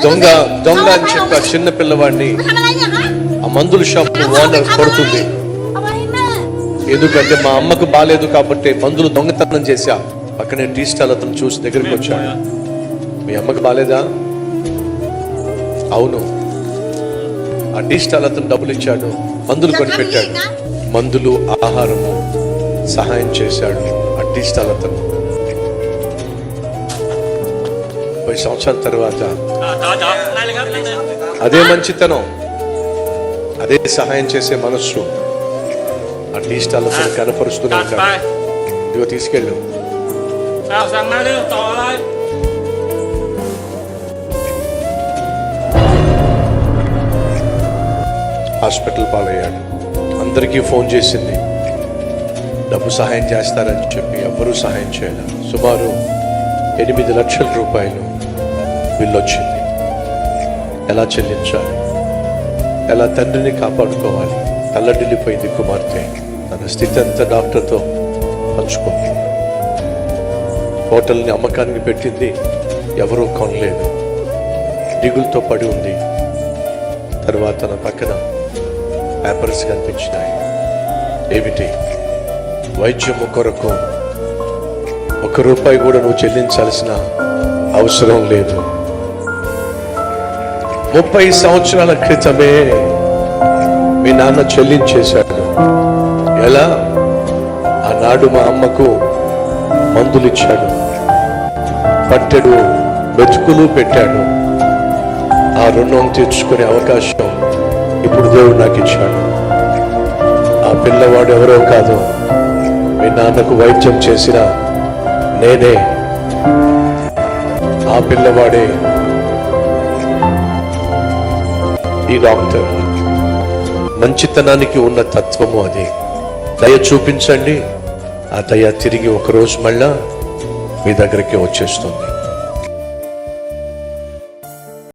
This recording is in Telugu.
దొంగ దొంగ అని చెప్పి ఆ చిన్న పిల్లవాడిని ఆ మందుల షాప్ ఓనర్ కొడుతుంది. ఎందుకంటే మా అమ్మకు బాలేదు కాబట్టి మందులు దొంగతనం చేశా. పక్కనే టీ స్టాల్ అతను చూసి దగ్గరికి వచ్చాడు. మీ అమ్మకు బాలేదా? అవును. ఆ టీ స్టాల్ అతను డబ్బులు ఇచ్చాడు, మందులు కొనిపెట్టాడు, మందులు ఆహారము సహాయం చేశాడు ఆ టీ స్టాల్ అతను. 10 సంవత్సరాల తర్వాత అదే మంచితనం, అదే సహాయం చేసే మనస్సు ఆ టీ స్టాల్ అతను కనపరుస్తూనే ఉంటాడు. ఇదిగో తీసుకెళ్ళు. హాస్పిటల్ పాలయ్యాడు. అందరికీ ఫోన్ చేసింది, డబ్బు సహాయం చేస్తారని చెప్పి ఎవ్వరూ సహాయం చేయలేదు. సుమారు 8 లక్షల రూపాయలు బిల్లు వచ్చింది. ఎలా చెల్లించాలి, ఎలా తండ్రిని కాపాడుకోవాలి? తల్లడిల్లిపోయింది కుమార్తె. తన స్థితి అంతా డాక్టర్తో పంచుకుంది. హోటల్ని అమ్మకానికి పెట్టింది, ఎవరూ కొనలేదు, దిగులతో పడి ఉంది. తర్వాత తన పక్కన పేపర్స్ కనిపించినాయి. ఏమిటి? వైద్యము కొరకు 1 రూపాయి కూడా నువ్వు చెల్లించాల్సిన అవసరం లేదు. 30 సంవత్సరాల క్రితమే మీ నాన్న చెల్లించేశాడు. ఎలా? ఆనాడు మా అమ్మకు మందులు ఇచ్చాడు, పట్టెడు మెతుకులు పెట్టాడు. ఆ రుణం తీర్చుకునే అవకాశం ఇప్పుడు దేవుడు నాకు ఇచ్చాడు. ఆ పిల్లవాడు ఎవరో కాదు, మీ నాన్నకు వైద్యం చేసిన నేనే. ఆ పిల్లవాడే ఈ డాక్టర్. మంచితనానికి ఉన్న తత్వము అది. దయ చూపించండి, ఆ దయ తిరిగి ఒకరోజు మళ్ళా మీ దగ్గరికి వచ్చేస్తుంది.